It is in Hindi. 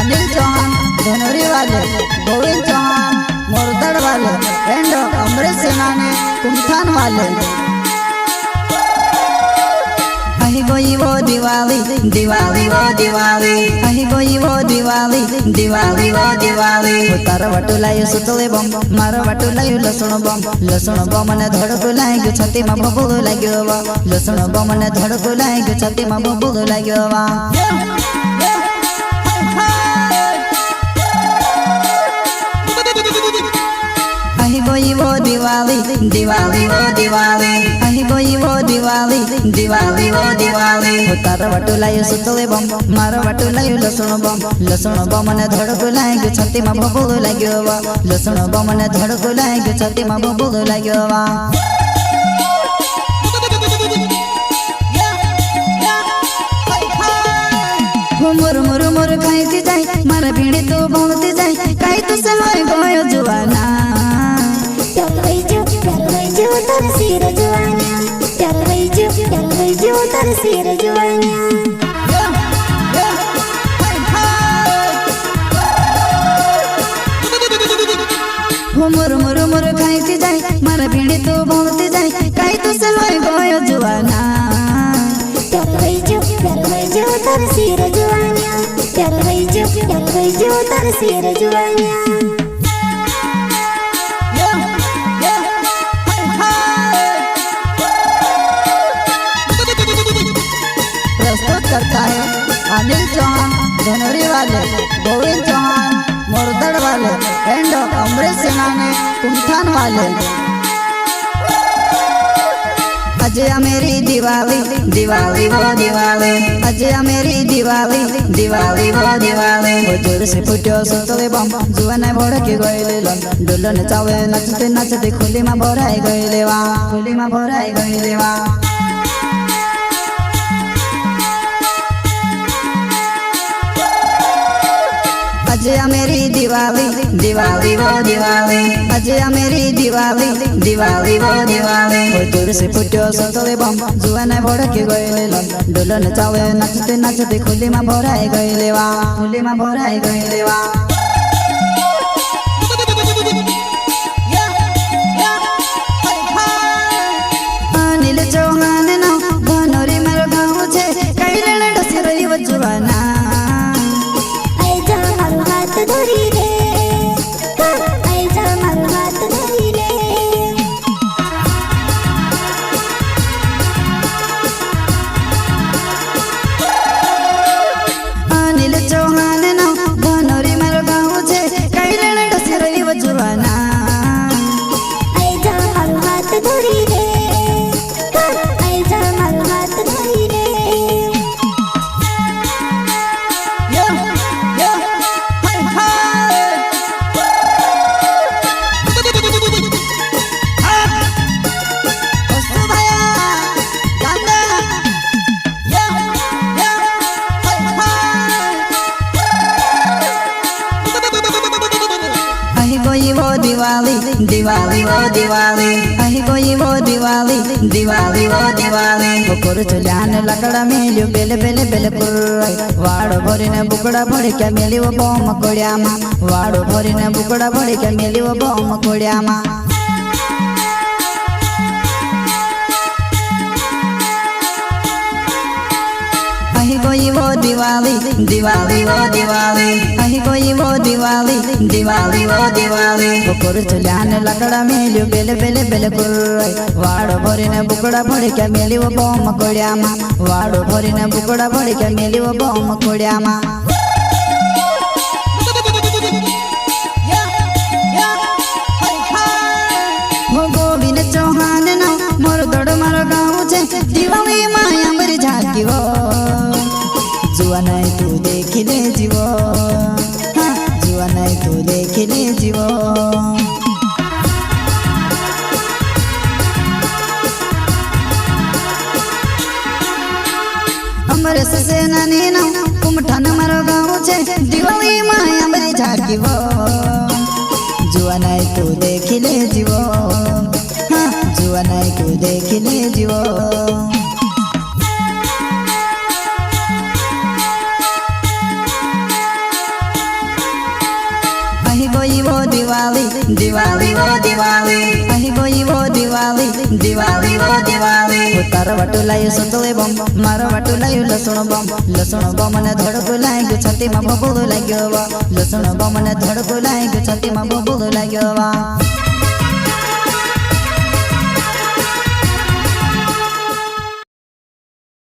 अनिल चौहान धनोरी वाले, गोविंद चौहान मोरदड़ वाले एंड अमृत सेनानी कुमठान वाले। अही गोई वो दिवाली दिवाली वो दिवाली, अही गोई वो दिवाली दिवाली वो दिवाली। तार वटुलायो सुतले बम, मारो वटुलायो लसुण बम ने धड़को लाग्यो छाती में बबुल लाग्यो वा, लसुण बम ने धड़को लाग्यो छाती में बबुल लाग्यो वा। अही गोई वो दिवाली दिवाली वो दिवाली, अही गोई वो दिवाली दिवाली वो दिवाली। तार वटुलायो सुतले बम, मारो वटुलायो लसुण बम ने धड़को लाग्यो छाती में बबुल लाग्यो वा, लसुण बम ने धड़को लाग्यो छाती में बबुल लाग्यो वा। मुर मुर मुर खाईती जाए मारा भीड़ी तो बोलती जाए, काई तो समय गयो जुवाना। प्यार वही जो तर सिर जुवानिया, प्यार वही जो तर सिर जुवानिया। मुर मुर मुर खाईती जाए मारा भीड़ी तो बोलती जाए, काई तो समय गयो जुवाना। प्यार वही जो तर सिर जुवानिया, प्यार वही जो तर सिर जुवानिया। प्रस्तुत करता है अनिल चौहान धनोरी वाले, गोविंद चौहान मोरदड़ वाले एंड अमृत सेनानी कुमठान वाले। अजय मेरी दिवाली दिवाली वो दिवाली, अजय मेरी दिवाली दिवाली वो दिवाली। वो जोर से फुटो सुतले बम, जुआने भड़के गइले लन, डोलन चावे नचते नचते खुली में भराई गइले वा, खुली में भराई गइले वा। अजय मेरी दिवाली दिवाली वो दिवाली, अजय मेरी दिवाली दिवाली वो दिवाली। वो जोर से फुटो सुतले बम, जुआने भड़के गइले लन, डोलन चावे नचते नचते खुली में भराई गइले वा, खुली में भराई गइले वा। अनिल चौहान ना धनोरी मेरो गाँव छे, कइले डसे रही वो जुवाना। धरी रे आइजा मारो हाथ धरी रे। अनिल चौहान ना धनोरी मेरो गाँव छे, कइले डसे रही वो जुवाना। आइजा मारो हाथ धरी रे, आइजा मारो हाथ धरी रे। अही गोई वो दिवाली दिवाली वो दिवाली, अही गोई वो दिवाली दिवाली वो दिवाली। बकुर चुलान लकड़ा मेल्यो बेले बेले बेले पुराई, वाड़ो भरीने बुकड़ा भरी क्या मेली वो बम कोड़िया मा, वाड़ो भरीने बुकड़ा भरी क्या मेली वो बम कोड़िया मा। अही गोई वो दिवाली दिवाली वो दिवाली, अही गोई वो दिवाली दिवाली वो दिवाली। बकुर चुलान लकड़ा मेल्यो बेले बेले बेले पुराई, वाड़ो भरीने बुकड़ा भरी क्या मेली वो बम कोड़िया मा, वाड़ो भरीने बुकड़ा भरी क्या मेली वो बम कोड़िया मा। वो गोविंद चौहान ना मोरदड़ मारो गाँव छे, दिवाली माया मरी झाकी वो, जुआ नहीं तू देख ले जीवो, हाँ जुआ नहीं तू देख ले जीवो। अमृत सेनानी ना कुमठान मारो गाँव छे, दिवाली माया मरी झाकी वो, जुआ नहीं तू देख ले जीवो, हाँ जुआ नहीं तू देख ले जीवो। દિવાળી દિવાળી ઓ દિવાળી અહીં ગઈ વો દિવાળી દિવાળી ઓ દિવાળી તારા વાટું લાયું સુતળે બમ મારા વાટું લાયું લસણ બમ મને ધડકો લાગ્યો છાતીમાં બબૂલો લાગ્યો લસણ બમ મને ધડકો લાગ્યો છાતીમાં બબૂલો લાગ્યો